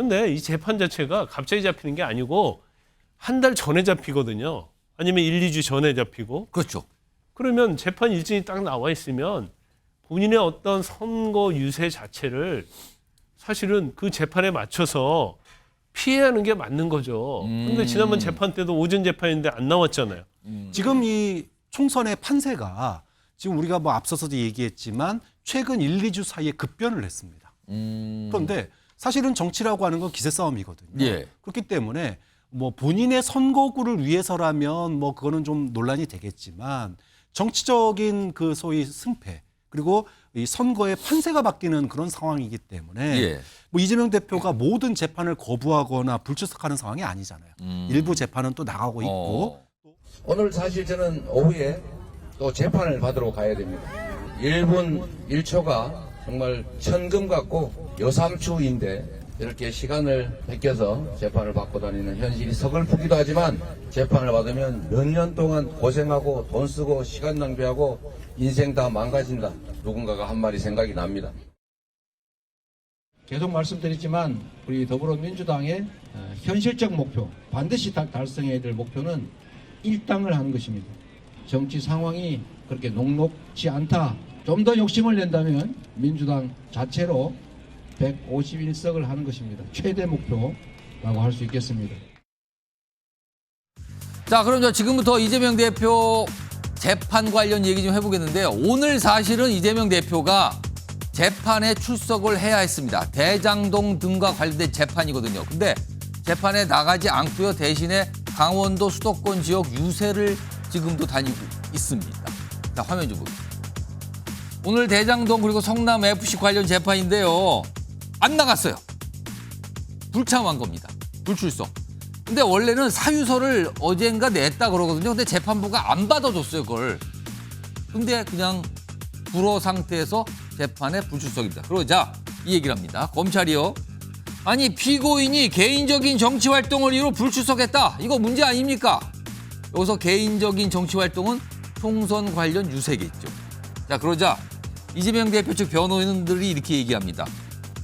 근데 이 재판 자체가 갑자기 잡히는 게 아니고 한 달 전에 잡히거든요. 아니면 1, 2주 전에 잡히고. 그렇죠. 그러면 재판 일정이 딱 나와 있으면 본인의 어떤 선거 유세 자체를 사실은 그 재판에 맞춰서 피해야 하는 게 맞는 거죠. 근데 지난번 재판 때도 오전 재판인데 안 나왔잖아요. 지금 이 총선의 판세가 지금 우리가 뭐 앞서서도 얘기했지만 최근 1, 2주 사이에 급변을 했습니다. 그런데 사실은 정치라고 하는 건 기세 싸움이거든요. 예. 그렇기 때문에 뭐 본인의 선거구를 위해서라면 뭐 그거는 좀 논란이 되겠지만 정치적인 그 소위 승패 그리고 이 선거의 판세가 바뀌는 그런 상황이기 때문에 예. 뭐 이재명 대표가 모든 재판을 거부하거나 불출석하는 상황이 아니잖아요. 일부 재판은 또 나가고 있고 오늘 사실 저는 오후에 또 재판을 받으러 가야 됩니다. 1분 1초가 정말 천금 같고 여삼추인데 이렇게 시간을 베껴서 재판을 받고 다니는 현실이 서글프기도 하지만 재판을 받으면 몇 년 동안 고생하고 돈 쓰고 시간 낭비하고 인생 다 망가진다. 누군가가 한 말이 생각이 납니다. 계속 말씀드렸지만 우리 더불어민주당의 현실적 목표, 반드시 달성해야 될 목표는 일당을 하는 것입니다. 정치 상황이 그렇게 녹록지 않다. 좀 더 욕심을 낸다면 민주당 자체로 151석을 하는 것입니다. 최대 목표라고 할 수 있겠습니다. 자, 그럼 지금부터 이재명 대표 재판 관련 얘기 좀 해보겠는데요. 오늘 사실은 이재명 대표가 재판에 출석을 해야 했습니다. 대장동 등과 관련된 재판이거든요. 근데 재판에 나가지 않고요. 대신에 강원도 수도권 지역 유세를 지금도 다니고 있습니다. 자, 화면 좀 보겠습니다. 오늘 대장동 그리고 성남 FC 관련 재판인데요. 안 나갔어요. 불참한 겁니다. 불출석. 근데 원래는 사유서를 어젠가 냈다 그러거든요. 근데 재판부가 안 받아줬어요, 그걸. 근데 그냥 불허 상태에서 재판에 불출석입니다. 그러자 이 얘기를 합니다. 검찰이요. 아니, 피고인이 개인적인 정치 활동을 이유로 불출석했다. 이거 문제 아닙니까? 여기서 개인적인 정치 활동은 총선 관련 유세겠죠. 자, 그러자 이재명 대표 측 변호인들이 이렇게 얘기합니다.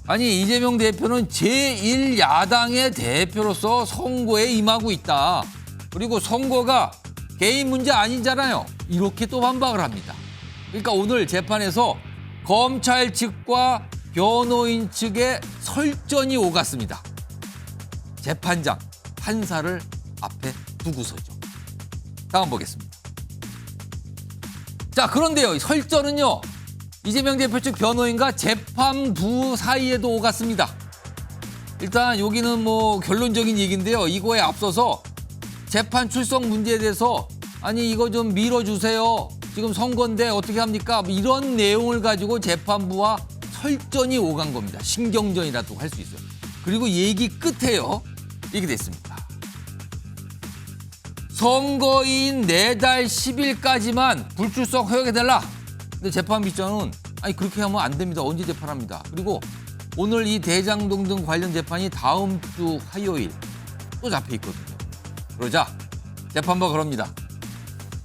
아니, 이재명 대표는 제1야당의 대표로서 선거에 임하고 있다. 그리고 선거가 개인 문제 아니잖아요. 이렇게 또 반박을 합니다. 그러니까 오늘 재판에서 검찰 측과 변호인 측의 설전이 오갔습니다. 재판장, 판사를 앞에 두고서죠. 다음 보겠습니다. 자, 그런데요, 설전은요. 이재명 대표 측 변호인과 재판부 사이에도 오갔습니다. 일단 여기는 뭐 결론적인 얘기인데요. 이거에 앞서서 재판 출석 문제에 대해서 아니 이거 좀 밀어주세요. 지금 선거인데 어떻게 합니까? 뭐 이런 내용을 가지고 재판부와 설전이 오간 겁니다. 신경전이라도 할 수 있어요. 그리고 얘기 끝에요. 이렇게 됐습니다. 선거인 내달 10일까지만 불출석 허용해달라. 근데 재판부 입장은 아니 그렇게 하면 안 됩니다. 언제 재판합니다. 그리고 오늘 이 대장동 등 관련 재판이 다음 주 화요일 또 잡혀 있거든요. 그러자 재판부가 그럽니다.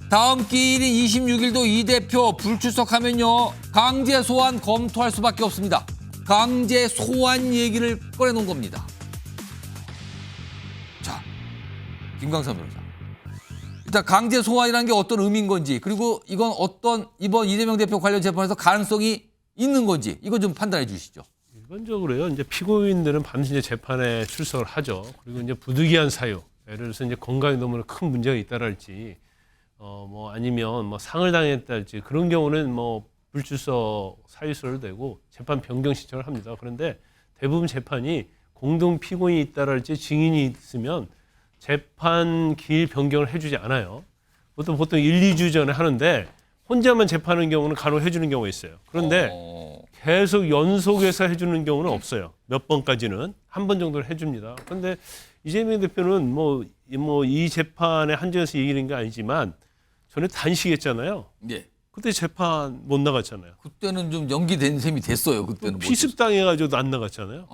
다음 기일인 26일도 이 대표 불출석하면요. 강제 소환 검토할 수밖에 없습니다. 강제 소환 얘기를 꺼내놓은 겁니다. 자, 김광삼 변호사. 일단 강제 소환이라는 게 어떤 의미인 건지 그리고 이건 어떤 이번 이재명 대표 관련 재판에서 가능성이 있는 건지 이거 좀 판단해 주시죠. 일반적으로요. 이제 피고인들은 반드시 이제 재판에 출석을 하죠. 그리고 이제 부득이한 사유, 예를 들어서 이제 건강에 너무 큰 문제가 있다랄지, 뭐 아니면 뭐 상을 당했다랄지 그런 경우는 뭐 불출석 사유서를 내고 재판 변경 신청을 합니다. 그런데 대부분 재판이 공동 피고인이 있다랄지 증인이 있으면 재판 기일 변경을 해주지 않아요. 보통 1, 2주 전에 하는데 혼자만 재판하는 경우는 간혹 해주는 경우가 있어요. 그런데 계속 연속해서 해주는 경우는 없어요. 몇 번까지는 한 번 정도는 해줍니다. 그런데 이재명 대표는 뭐 이 재판에 한정해서 얘기하는 게 아니지만 전에 단식했잖아요. 예. 그때 재판 못 나갔잖아요. 그때는 좀 연기된 셈이 됐어요. 그때는 피습당해가지고 안 나갔잖아요.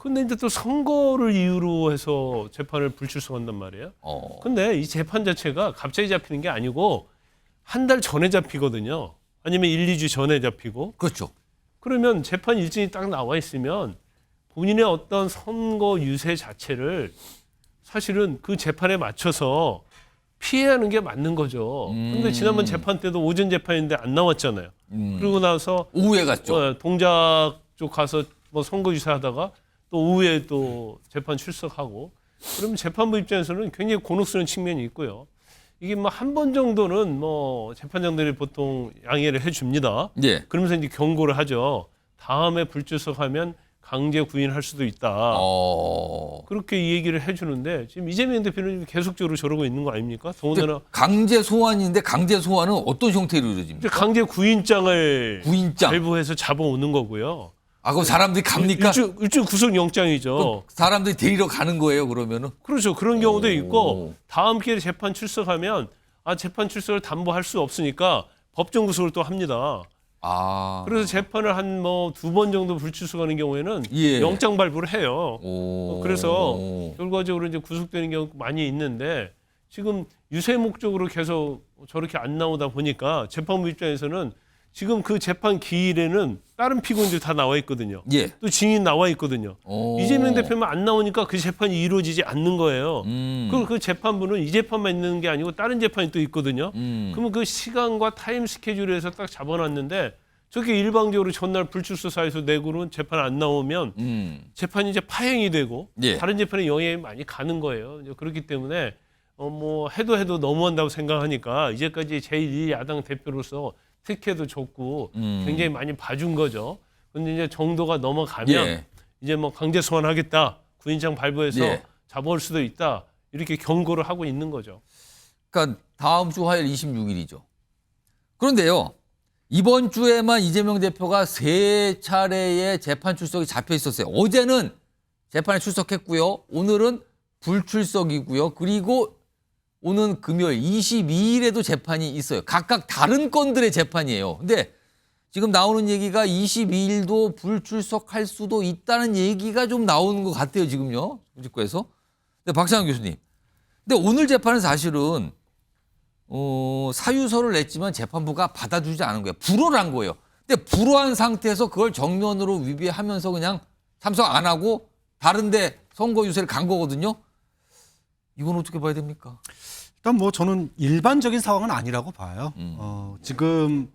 근데 이제 또 선거를 이유로 해서 재판을 불출석한단 말이에요. 근데 이 재판 자체가 갑자기 잡히는 게 아니고 한 달 전에 잡히거든요. 아니면 1, 2주 전에 잡히고. 그렇죠. 그러면 재판 일정이 딱 나와 있으면 본인의 어떤 선거 유세 자체를 사실은 그 재판에 맞춰서 피해하는 게 맞는 거죠. 그런데 지난번 재판 때도 오전 재판인데 안 나왔잖아요. 그러고 나서 오후에 갔죠. 동작 쪽 가서 뭐 선거 유세하다가 또 오후에 또 재판 출석하고 그러면 재판부 입장에서는 굉장히 곤혹스러운 측면이 있고요. 이게 뭐 한 번 정도는 뭐 재판장들이 보통 양해를 해줍니다. 예. 그러면서 이제 경고를 하죠. 다음에 불출석하면 강제 구인할 수도 있다. 그렇게 이 얘기를 해주는데 지금 이재명 대표는 계속적으로 저러고 있는 거 아닙니까? 더군다나 강제 소환인데 강제 소환은 어떤 형태로 이루어집니까? 강제 구인장을 구인장. 발부해서 잡아오는 거고요. 아, 그럼 사람들이 갑니까? 일주 구속영장이죠. 사람들이 데리러 가는 거예요, 그러면은? 그렇죠. 그런 경우도 있고 다음 기회에 재판 출석하면 재판 출석을 담보할 수 없으니까 법정 구속을 또 합니다. 그래서 재판을 한 뭐 2번 정도 불출석하는 경우에는 예. 영장 발부를 해요. 그래서 오. 결과적으로 이제 구속되는 경우 많이 있는데 지금 유세 목적으로 계속 저렇게 안 나오다 보니까 재판부 입장에서는 지금 그 재판 기일에는 다른 피고인들 다 나와 있거든요. 예. 또 증인 나와 있거든요. 이재명 대표만 안 나오니까 그 재판이 이루어지지 않는 거예요. 그리고 그 재판부는 이 재판만 있는 게 아니고 다른 재판이 또 있거든요. 그러면 그 시간과 타임 스케줄에서 딱 잡아놨는데 저게 일방적으로 전날 불출석 사유서 내고는 재판 안 나오면 재판이 이제 파행이 되고 예. 다른 재판에 영향이 많이 가는 거예요. 이제 그렇기 때문에 뭐 해도 너무한다고 생각하니까 이제까지 제1야당 대표로서 특혜도 줬고 굉장히 많이 봐준 거죠. 근데 이제 정도가 넘어가면 예. 이제 뭐 강제 소환하겠다, 구인장 발부해서 예. 잡아올 수도 있다 이렇게 경고를 하고 있는 거죠. 그러니까 다음 주 화요일 26일이죠. 그런데요, 이번 주에만 이재명 대표가 3차례의 재판 출석이 잡혀 있었어요. 어제는 재판에 출석했고요. 오늘은 불출석이고요. 그리고 오는 금요일 22일에도 재판이 있어요. 각각 다른 건들의 재판이에요. 근데 지금 나오는 얘기가 22일도 불출석할 수도 있다는 얘기가 좀 나오는 것 같아요. 지금요. 정치권에서. 근데 박상현 교수님. 근데 오늘 재판은 사실은 사유서를 냈지만 재판부가 받아주지 않은 거예요. 불허를 한 거예요. 근데 불허한 상태에서 그걸 정면으로 위배하면서 그냥 참석 안 하고 다른데 선거 유세를 간 거거든요. 이건 어떻게 봐야 됩니까? 일단 뭐 저는 일반적인 상황은 아니라고 봐요. 지금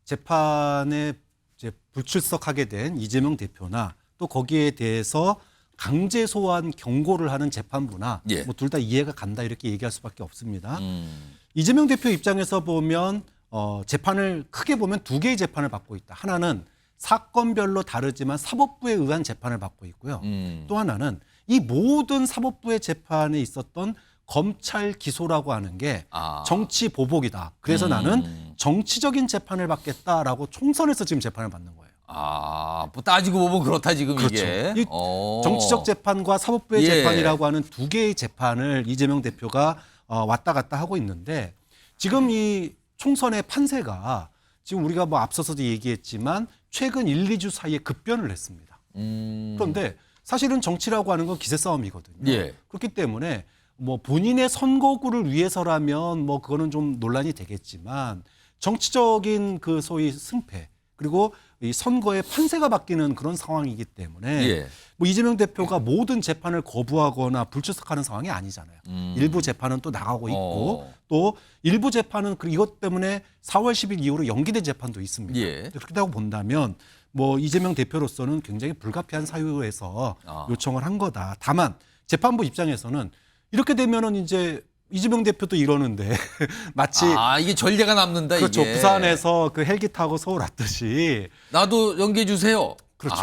재판에 이제 불출석하게 된 이재명 대표나 또 거기에 대해서 강제 소환 경고를 하는 재판부나 예. 뭐 둘 다 이해가 간다 이렇게 얘기할 수밖에 없습니다. 이재명 대표 입장에서 보면 재판을 크게 보면 2개의 재판을 받고 있다. 하나는 사건별로 다르지만 사법부에 의한 재판을 받고 있고요. 또 하나는 이 모든 사법부의 재판에 있었던 검찰 기소라고 하는 게 정치 보복이다. 그래서 나는 정치적인 재판을 받겠다라고 총선에서 지금 재판을 받는 거예요. 뭐 따지고 보면 그렇다 지금 그렇죠. 이게. 이 정치적 재판과 사법부의 예. 재판이라고 하는 2개의 재판을 이재명 대표가 왔다 갔다 하고 있는데 지금 이 총선의 판세가 지금 우리가 뭐 앞서서도 얘기했지만 최근 1, 2주 사이에 급변을 했습니다. 그런데 사실은 정치라고 하는 건 기세 싸움이거든요. 예. 그렇기 때문에 뭐 본인의 선거구를 위해서라면 뭐 그거는 좀 논란이 되겠지만 정치적인 그 소위 승패 그리고 이 선거의 판세가 바뀌는 그런 상황이기 때문에 예. 뭐 이재명 대표가 모든 재판을 거부하거나 불출석하는 상황이 아니잖아요. 일부 재판은 또 나가고 있고 또 일부 재판은 이것 때문에 4월 10일 이후로 연기된 재판도 있습니다. 예. 그렇다고 본다면 뭐 이재명 대표로서는 굉장히 불가피한 사유에서 요청을 한 거다. 다만 재판부 입장에서는 이렇게 되면은 이제 이재명 대표도 이러는데 마치 이게 전례가 남는다 그렇죠. 이게. 부산에서 그 헬기 타고 서울 왔듯이 나도 연기해 주세요. 그렇죠.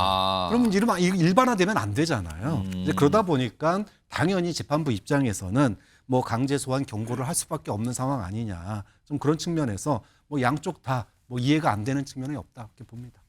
그러면 일반화되면 안 되잖아요. 이제 그러다 보니까 당연히 재판부 입장에서는 뭐 강제 소환 경고를 할 수밖에 없는 상황 아니냐. 좀 그런 측면에서 뭐 양쪽 다 뭐 이해가 안 되는 측면이 없다 이렇게 봅니다.